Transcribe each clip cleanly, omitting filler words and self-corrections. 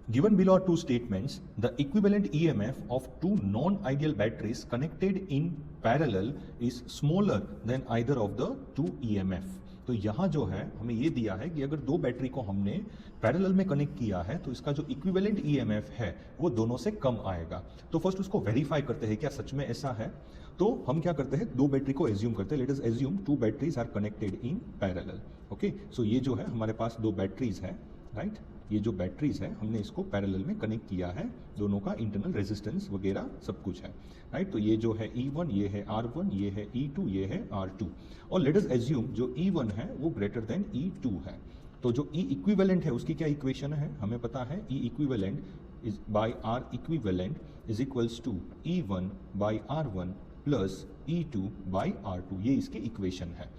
Given below are two statements, the equivalent EMF of two non-ideal batteries connected in parallel is smaller than either of the two EMF. तो यहाँ जो है हमें ये दिया है कि अगर दो बैटरी को हमने पैरेलल में कनेक्ट किया है तो इसका जो इक्विवेलेंट EMF है वो दोनों से कम आएगा। तो फर्स्ट उसको वेरीफाई करते हैं क्या सच में ऐसा है। तो हम क्या करते हैं, दो बैटरी को एज्यूम करते हैं। Let us assume two batteries are connected in parallel. Okay, so ये जो है हमारे पास दो बैटरीज है, राइट। ये जो बैटरीज है हमने इसको पैरेलल में कनेक्ट किया है, दोनों का इंटरनल रेजिस्टेंस वगैरह सब कुछ है, राइट। तो ये जो है E1, ये है R1, ये है E2, ये है R2। और लेट अस एज्यूम जो E1 है वो ग्रेटर देन E2 है। तो जो E इक्विवेलेंट है उसकी क्या इक्वेशन है, हमें पता है E equivalent is by R equivalent is equals to E1 बाय R1 plus E2 by R2। ये इसकी इक्वेशन है,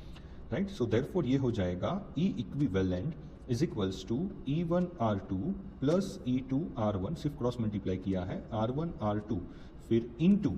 राइट। सो देयरफॉर ये हो जाएगा E equivalent is equals to E1 R2 plus E2 R1, सिर्फ क्रॉस मल्टीप्लाई किया है, R1 R2 फिर इनटू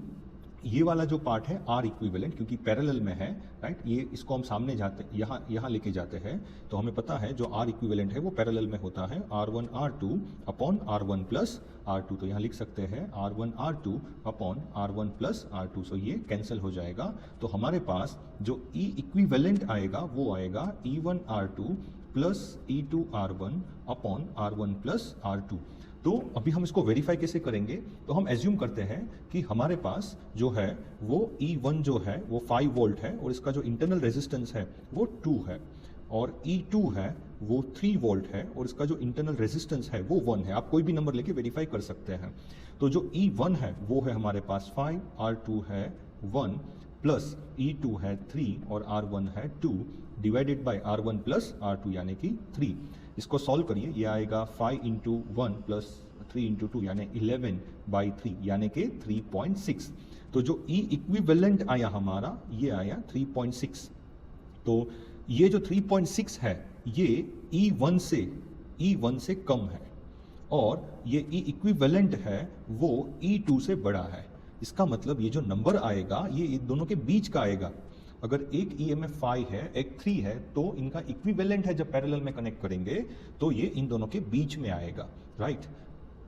ये वाला जो पार्ट है R इक्विवेलेंट, क्योंकि पैरेलल में है, राइट। ये इसको हम सामने जाते यहाँ लेके जाते हैं तो हमें पता है जो R इक्विवेलेंट है वो पैरेलल में होता है R1 R2 upon R1 plus R2। तो यहाँ लिख सकते हैं R1 R2 upon R1 plus R2। सो ये कैंसिल हो जाएगा। तो हमारे पास जो E इक्विवेलेंट आएगा वो आएगा E1 R2 plus E2 R1 upon R1 plus R2। तो अभी हम इसको वेरीफाई कैसे करेंगे, तो हम एज्यूम करते हैं कि हमारे पास जो है वो E1 जो है वो 5 वोल्ट है और इसका जो इंटरनल रेजिस्टेंस है वो 2 है, और E2 है वो 3 वोल्ट है और इसका जो इंटरनल रेजिस्टेंस है वो 1 है। आप कोई भी नंबर लेके वेरीफाई कर सकते हैं। तो जो E1 है वो है हमारे पास 5, R2 है 1 प्लस E2 है 3 और R1 है 2 divided by R1 plus R2 यानी कि 3। इसको सॉल्व करिए, ये आएगा 5 इंटू 1 प्लस 3 इंटू 2 यानी 11 बाई 3 यानी कि 3.6। तो जो E इक्विवेलेंट आया हमारा ये आया 3.6। तो ये जो 3.6 है ये E1 से कम है और ये E इक्विवेलेंट है वो E2 से बड़ा है। इसका मतलब ये जो नंबर आएगा ये इन दोनों के बीच का आएगा। अगर एक EMF 5 है एक 3 है तो इनका इक्विवेलेंट है, जब पैरेलल में कनेक्ट करेंगे तो ये इन दोनों के बीच में आएगा, राइट।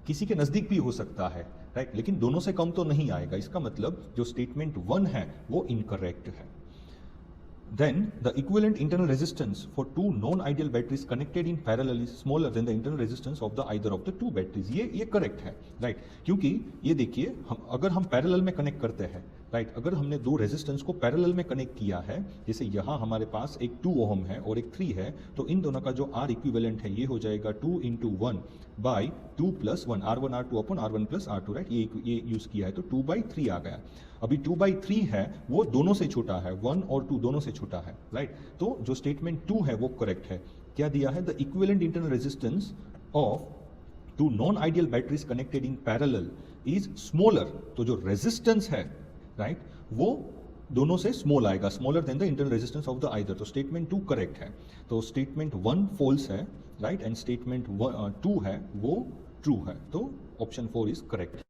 किसी के नजदीक भी हो सकता है, राइट, लेकिन दोनों से कम तो नहीं आएगा। इसका मतलब जो स्टेटमेंट 1 है वो इनकरेक्ट है। Then the equivalent internal resistance for two non-ideal batteries connected in parallel is smaller than the internal resistance of the either of the two batteries। ये करेक्ट है, राइट। क्योंकि ये देखिए अगर हम पैरेलल में कनेक्ट करते हैं, राइट, अगर हमने दो रेजिस्टेंस को पैरेलल में कनेक्ट किया है, जैसे यहाँ हमारे पास एक 2 ओम है और एक 3 है, तो इन दोनों का जो R इक्विवेलेंट है ये हो जाएगा 2 into 1 by 2 plus 1 R1 R2 upon R1 plus R2, right. ये यूज किया है तो 2/3 आ गया। अभी 2/3 है वो दोनों से छोटा है, 1 और 2 दोनों से छोटा है, राइट। तो जो स्टेटमेंट 2 है वो करेक्ट है। क्या दिया है, the equivalent internal resistance of two non ideal batteries connected in parallel is smaller. तो जो रेजिस्टेंस है, राइट, वो दोनों से स्मॉल आएगा, smaller than the internal resistance of the either. तो स्टेटमेंट 2 करेक्ट है। तो स्टेटमेंट 1 फॉल्स है, राइट, एंड स्टेटमेंट 2 है वो ट्रू है। तो ऑप्शन 4 इज करेक्ट।